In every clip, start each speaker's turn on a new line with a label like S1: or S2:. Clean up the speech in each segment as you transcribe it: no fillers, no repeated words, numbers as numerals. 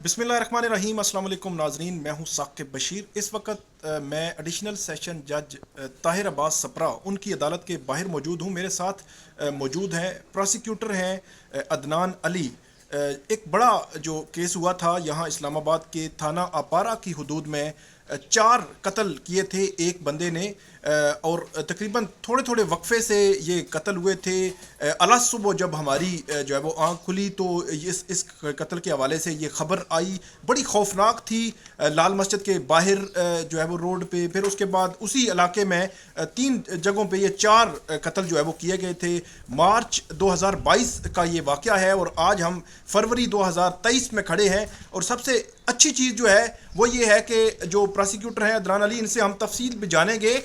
S1: بسم اللہ الرحمن الرحیم. السلام علیکم ناظرین, میں ہوں ثاقب بشیر. اس وقت میں ایڈیشنل سیشن جج طاہر عباس سپرا ان کی عدالت کے باہر موجود ہوں. میرے ساتھ موجود ہیں پراسیکیوٹر ہیں عدنان علی. ایک بڑا جو کیس ہوا تھا یہاں اسلام آباد کے تھانہ اپارہ کی حدود میں, 4 قتل کیے تھے ایک بندے نے, اور تقریباً تھوڑے تھوڑے وقفے سے یہ قتل ہوئے تھے. اعلیٰ صبح جب ہماری جو ہے وہ آنکھ کھلی تو اس قتل کے حوالے سے یہ خبر آئی, بڑی خوفناک تھی. لال مسجد کے باہر جو ہے وہ روڈ پہ, پھر اس کے بعد اسی علاقے میں 3 جگہوں پہ یہ 4 قتل جو ہے وہ کیے گئے تھے. مارچ 2022 کا یہ واقعہ ہے اور آج ہم فروری 2023 میں کھڑے ہیں. اور سب سے اچھی چیز جو ہے وہ یہ ہے کہ جو پراسیکیوٹر ہیں عدنان علی, ان سے ہم تفصیل بھی جانیں گے.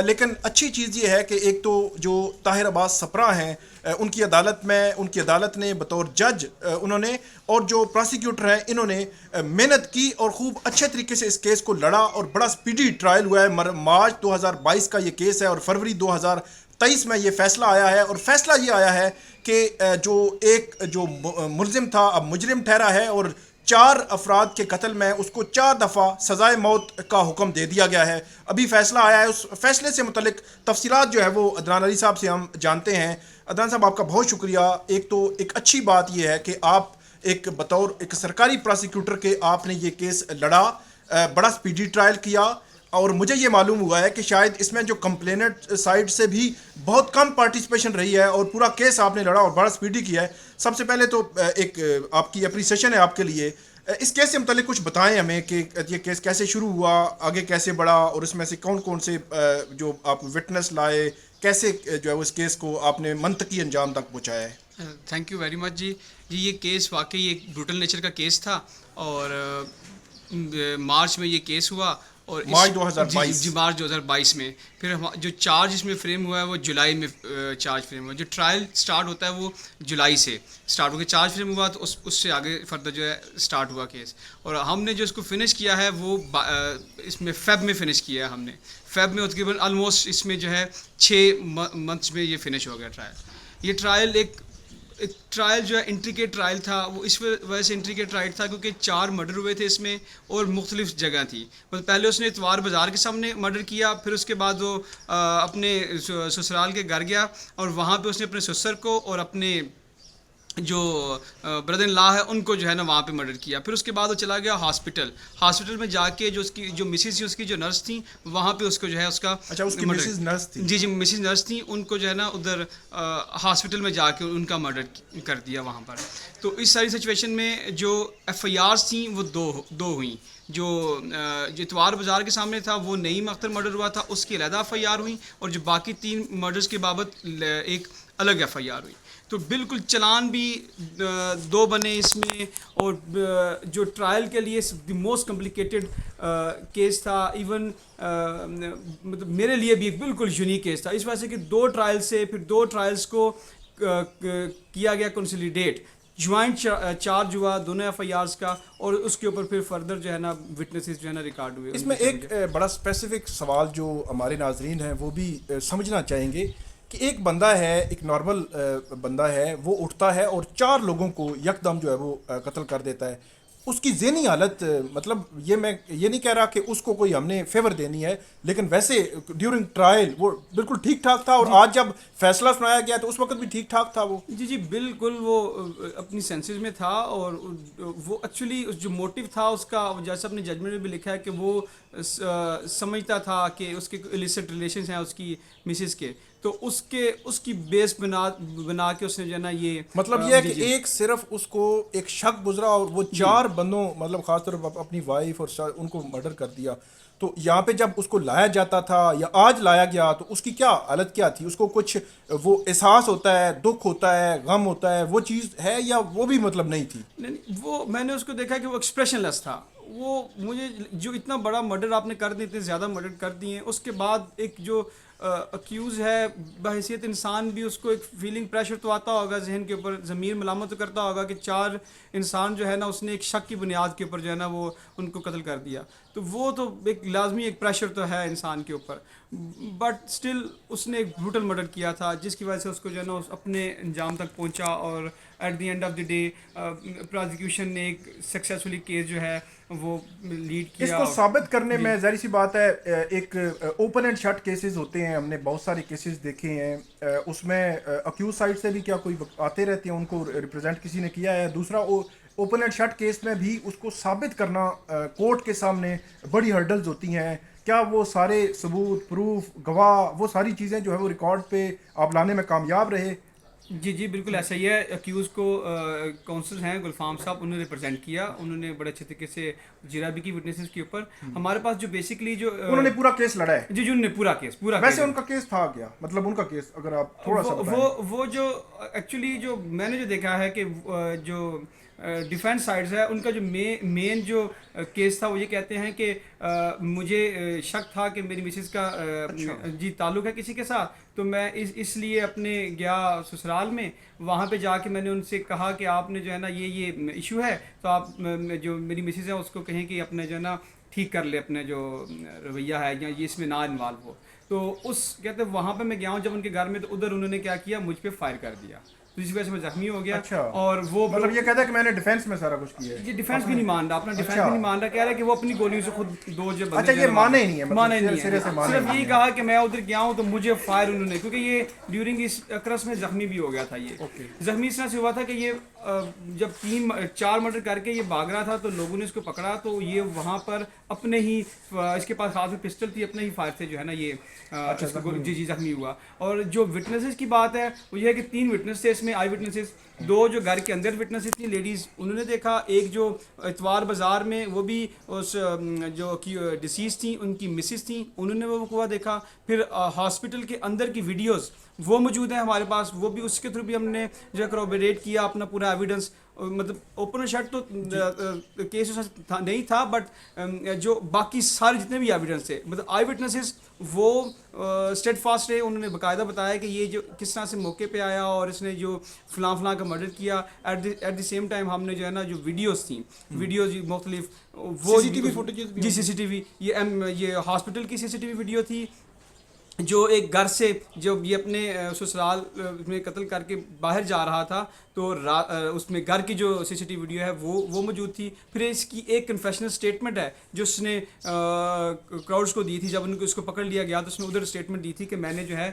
S1: لیکن اچھی چیز یہ ہے کہ ایک تو جو طاہر عباس سپرا ہیں ان کی عدالت نے بطور جج انہوں نے, اور جو پراسیکیوٹر ہیں انہوں نے محنت کی اور خوب اچھے طریقے سے اس کیس کو لڑا اور بڑا سپیڈی ٹرائل ہوا ہے. مارچ 2022 کا یہ کیس ہے اور فروری 2023 میں یہ فیصلہ آیا ہے. اور فیصلہ یہ آیا ہے کہ جو ملزم تھا اب مجرم ٹھہرا ہے اور 4 افراد کے قتل میں اس کو 4 دفعہ سزائے موت کا حکم دے دیا گیا ہے. ابھی فیصلہ آیا ہے, اس فیصلے سے متعلق تفصیلات جو ہے وہ عدنان علی صاحب سے ہم جانتے ہیں. عدنان صاحب, آپ کا بہت شکریہ. ایک تو ایک اچھی بات یہ ہے کہ آپ ایک بطور ایک سرکاری پراسیکیوٹر کے آپ نے یہ کیس لڑا, بڑا سپیڈی ٹرائل کیا, اور مجھے یہ معلوم ہوا ہے کہ شاید اس میں جو کمپلیننٹ سائڈ سے بھی بہت کم پارٹیسپیشن رہی ہے اور پورا کیس آپ نے لڑا اور بڑا سپیڈی کیا ہے. سب سے پہلے تو ایک آپ کی اپریسیشن ہے آپ کے لیے. اس کیس سے متعلق کچھ بتائیں ہمیں کہ یہ کیس کیسے شروع ہوا, آگے کیسے بڑھا, اور اس میں سے کون کون سے جو آپ وٹنس لائے, کیسے جو ہے اس کیس کو آپ نے منطقی انجام تک پہنچایا ہے.
S2: تھینک یو ویری مچ جی. یہ کیس واقعی ایک بروٹل نیچر کا کیس تھا اور مارچ میں یہ کیس ہوا, اور
S1: مارچ 2022.
S2: جی مارچ 2022 میں. پھر جو چارج اس میں فریم ہوا ہے وہ جولائی میں چارج فریم ہوا. جو ٹرائل سٹارٹ ہوتا ہے وہ جولائی سے سٹارٹ ہو کے چارج فریم ہوا, تو اس سے آگے فردر جو ہے سٹارٹ ہوا کیس. اور ہم نے جو اس کو فنش کیا ہے وہ اس میں فیب میں فنش کیا ہے ہم نے. فیب میں تقریباً آلموسٹ اس میں جو ہے 6 منتھس میں یہ فنش ہو گیا ٹرائل. یہ ٹرائل ایک ٹرائل جو ہے انٹریکیٹ ٹرائل تھا. وہ اس وجہ سے انٹریکیٹ ٹرائل تھا کیونکہ 4 مرڈر ہوئے تھے اس میں اور مختلف جگہ تھی. مطلب پہلے اس نے اتوار بازار کے سامنے مرڈر کیا, پھر اس کے بعد وہ اپنے سسرال کے گھر گیا اور وہاں پہ اس نے اپنے سسر کو اور اپنے جو بردر ان لا ہے ان کو جو ہے نا وہاں پہ مرڈر کیا. پھر اس کے بعد وہ چلا گیا ہاسپٹل میں جا کے جو اس کی جو مسز تھی, اس کی جو نرس تھیں, وہاں پہ اس کو جو ہے اس کا
S1: اچھا, اس کی مسز نرس تھی.
S2: جی مسز نرس تھیں, ان کو جو ہے نا ادھر ہاسپٹل میں جا کے ان کا مرڈر کر دیا وہاں پر. تو اس ساری سچویشن میں جو ایف آئی آرز تھیں وہ دو ہوئیں. جو اتوار بازار کے سامنے تھا وہ نعیم اختر مرڈر ہوا تھا, اس کی علیحدہ ایف آئی آر ہوئی, اور جو باقی 3 مرڈرز کے بابت ایک الگ ایف آئی آر ہوئی. تو بالکل چلان بھی 2 بنے اس میں, اور جو ٹرائل کے لیے دی موسٹ کمپلیکیٹڈ کیس تھا. ایون مطلب میرے لیے بھی ایک بالکل یونیک کیس تھا, اس وجہ سے کہ 2 ٹرائل سے پھر 2 ٹرائلز کو کیا گیا کنسولیڈیٹ, جوائنٹ چارج ہوا دونوں ایف آئی آرز کا, اور اس کے اوپر پھر فردر جو ہے نا وٹنسز جو ہے نا ریکارڈ ہوئے.
S1: اس میں ایک بڑا اسپیسیفک سوال جو ہمارے ناظرین ہیں وہ بھی سمجھنا چاہیں گے کہ ایک بندہ ہے, ایک نارمل بندہ ہے, وہ اٹھتا ہے اور 4 لوگوں کو یکدم جو ہے وہ قتل کر دیتا ہے. اس کی ذہنی حالت, مطلب میں یہ نہیں کہہ رہا کہ اس کو کوئی ہم نے فیور دینی ہے, لیکن ویسے ڈیورنگ ٹرائل وہ بالکل ٹھیک ٹھاک تھا, اور آج جب فیصلہ سنایا گیا تو اس وقت بھی ٹھیک ٹھاک تھا وہ.
S2: جی بالکل وہ اپنی سینسز میں تھا, اور وہ ایکچولی جو موٹیو تھا اس کا, جیسا اپنے ججمنٹ میں بھی لکھا ہے کہ وہ سمجھتا تھا کہ اس کے الیسٹ ریلیشنز ہیں اس کی مسز کے, تو اس کی بیس بنا کے اس نے جو ہے نا یہ
S1: مطلب یہ ہے کہ ایک صرف اس کو ایک شک گزرا اور وہ 4 بندوں, مطلب خاص طور پر اپنی وائف اور ان کو مرڈر کر دیا. تو یہاں پہ جب اس کو لایا جاتا تھا یا آج لایا گیا تو اس کی کیا حالت کیا تھی؟ اس کو کچھ وہ احساس ہوتا ہے, دکھ ہوتا ہے, غم ہوتا ہے, وہ چیز ہے یا وہ بھی مطلب نہیں تھی؟
S2: نہیں, وہ میں نے اس کو دیکھا کہ وہ ایکسپریشن لیس تھا. وہ مجھے جو اتنا بڑا مرڈر آپ نے کر دی, اتنے زیادہ مرڈر کر دیے, اس کے بعد ایک جو اکیوز ہے بحیثیت انسان بھی اس کو ایک فیلنگ پریشر تو آتا ہوگا ذہن کے اوپر, ضمیر ملامت تو کرتا ہوگا کہ 4 انسان جو ہے نا اس نے ایک شک کی بنیاد کے اوپر جو ہے نا وہ ان کو قتل کر دیا. تو وہ تو ایک لازمی ایک پریشر تو ہے انسان کے اوپر, بٹ اسٹل اس نے ایک بروٹل مرڈر کیا تھا جس کی وجہ سے اس کو جو ہے نا اپنے انجام تک پہنچا, اور at the end of the day prosecution نے ایک سکسیزفلی کیس جو ہے وہ لیڈ
S1: اس
S2: کیا.
S1: کو ثابت کرنے میں ظاہر سی بات ہے ایک اوپن اینڈ شٹ کیسز ہوتے ہیں, ہم نے بہت سارے کیسز دیکھے ہیں, اس میں اکیوز سائڈ سے بھی کیا کوئی آتے رہتے ہیں, ان کو ریپرزینٹ کسی نے کیا ہے. دوسرا اوپن اینڈ شٹ کیس میں بھی اس کو ثابت کرنا کورٹ کے سامنے بڑی ہرڈلز ہوتی ہیں. کیا وہ سارے ثبوت, پروف, گواہ, وہ ساری چیزیں جو ہے وہ ریکارڈ پہ آپ لانے میں کامیاب رہے؟
S2: جی بالکل ایسا ہی ہے. اکیوز کو کونسل ہیں گلفام صاحب, انہوں نے ریپرزینٹ کیا, انہوں نے بڑے اچھے طریقے سے جرا بھی کی وٹنسز کے اوپر. ہمارے پاس جو بیسکلی جو
S1: انہوں نے پورا کیس لڑا ہے.
S2: جی انہوں نے پورا کیس
S1: ویسے ان کا کیس تھا کیا, مطلب ان کا کیس اگر آپ تھوڑا سا بتائیں.
S2: وہ جو ایکچولی جو میں نے جو دیکھا ہے کہ جو ڈیفینس سائڈز ہے ان کا جو مین جو کیس تھا وہ یہ کہتے ہیں کہ مجھے شک تھا کہ میری مسز کا جی تعلق ہے کسی کے ساتھ, تو میں اس لیے اپنے گیا سسرال میں, وہاں پہ جا کے میں نے ان سے کہا کہ آپ نے جو ہے نا یہ ایشو ہے, تو آپ جو میری مسز ہے اس کو کہیں کہ اپنے جو ہے نا ٹھیک کر لے اپنے جو رویہ ہے یا یہ اس میں نہ انوالو ہو. تو اس کہتے وہاں پہ میں گیا ہوں جب ان کے گھر میں, تو ادھر انہوں نے کیا کیا, مجھ پہ فائر کر دیا, تو اس وجہ سے میں زخمی ہو گیا.
S1: اچھا,
S2: اور وہ
S1: مطلب یہ کہتا ہے کہ میں نے ڈیفینس میں سارا کچھ کیا ہے.
S2: جی ڈیفینس بھی نہیں مان رہا, اپنا ڈیفینس بھی نہیں مان رہا, کہہ رہا ہے کہ وہ اپنی گولیوں سے خود دو جو بندے.
S1: اچھا یہ مانا ہی نہیں ہے,
S2: مانا ہی نہیں
S1: سرے سے
S2: ہے, صرف یہی کہا کہ میں ادھر گیا ہوں تو مجھے فائر انہوں نے, کیونکہ یہ ڈیورنگ اس کرس میں زخمی بھی ہو گیا تھا. یہ زخمی اس طرح سے ہوا تھا کہ یہ جب 3-4 مرڈر کر کے یہ بھاگ رہا تھا, تو لوگوں نے اس کو پکڑا, تو یہ وہاں پر اپنے ہی, اس کے پاس ہاتھ میں پسٹل تھی, اپنے ہی فائر سے جو ہے نا یہ جی زخمی ہوا. اور جو وٹنسز کی بات ہے وہ یہ ہے کہ 3 وٹنس تھے اس میں, آئی وٹنسز. 2 جو گھر کے اندر وٹنسز تھیں لیڈیز, انہوں نے دیکھا. ایک جو اتوار بازار میں وہ بھی اس جو ڈیسیز تھیں ان کی مسز تھیں, انہوں نے وہ وقوع دیکھا. پھر ہاسپٹل کے اندر کی ویڈیوز وہ موجود ہیں ہمارے پاس, وہ بھی اس کے تھرو بھی ہم نے جو کروبریٹ کیا اپنا پورا ایویڈنس. مطلب اوپن شٹ تو کیس نہیں تھا, بٹ جو باقی سارے جتنے بھی ایویڈنس تھے, مطلب آئی وٹنسز وہ اسٹیڈ فاسٹ رہے. انہوں نے باقاعدہ بتایا کہ یہ جو کس طرح سے موقع پہ آیا اور اس نے جو فلاں کا مرڈر کیا. ایٹ دی سیم ٹائم ہم نے جو ہے نا جو ویڈیوز تھیں, ویڈیوز مختلف, وہ
S1: سی سی ٹی وی فوٹیجز
S2: جی CCTV, یہ ہاسپٹل کی CCTV ویڈیو تھی, جو ایک گھر سے جب یہ اپنے سسرال میں قتل کر کے باہر جا رہا تھا, تو اس میں گھر کی جو CCTV ویڈیو ہے وہ موجود تھی. پھر اس کی ایک کنفیشنل اسٹیٹمنٹ ہے جو اس نے کراؤڈز کو دی تھی. جب اس کو پکڑ لیا گیا تو اس نے ادھر اسٹیٹمنٹ دی تھی کہ میں نے جو ہے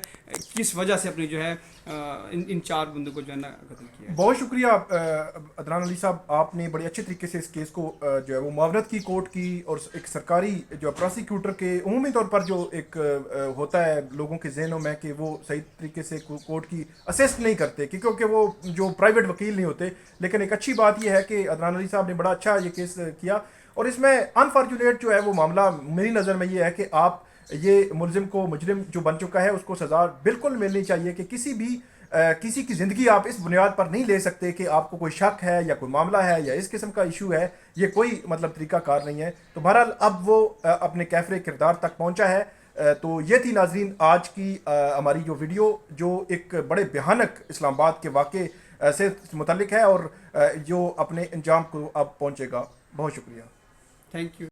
S2: کس وجہ سے اپنی جو ہے ان 4 بندوں کو جو ہے نا قتل کیا.
S1: بہت شکریہ عدنان علی صاحب, آپ نے بڑے اچھے طریقے سے اس کیس کو جو ہے وہ معاونت کی کورٹ کی, اور ایک سرکاری جو پروسیکیوٹر کے عمومی طور پر جو ایک ہوتا ہے لوگوں کے ذہنوں میں کہ وہ صحیح طریقے سے کورٹ کی اسسٹ نہیں کرتے کیونکہ وہ جو پرائیویٹ وکیل نہیں ہوتے. لیکن ایک اچھی بات یہ ہے کہ عدنان علی صاحب نے بڑا اچھا یہ کیس کیا, اور اس میں انفارچونیٹ جو ہے وہ معاملہ میری نظر میں یہ ہے کہ آپ یہ ملزم کو, مجرم جو بن چکا ہے, اس کو سزا بالکل ملنی چاہیے کہ کسی کی زندگی آپ اس بنیاد پر نہیں لے سکتے کہ آپ کو کوئی شک ہے یا کوئی معاملہ ہے یا اس قسم کا ایشو ہے. یہ کوئی مطلب طریقہ کار نہیں ہے. تو بہرحال اب وہ اپنے کیفر کردار تک پہنچا ہے. تو یہ تھی ناظرین آج کی ہماری جو ویڈیو, جو ایک بڑے بھیانک اسلام آباد کے واقعے سے متعلق ہے اور جو اپنے انجام کو اب پہنچے گا. بہت شکریہ.
S2: Thank you.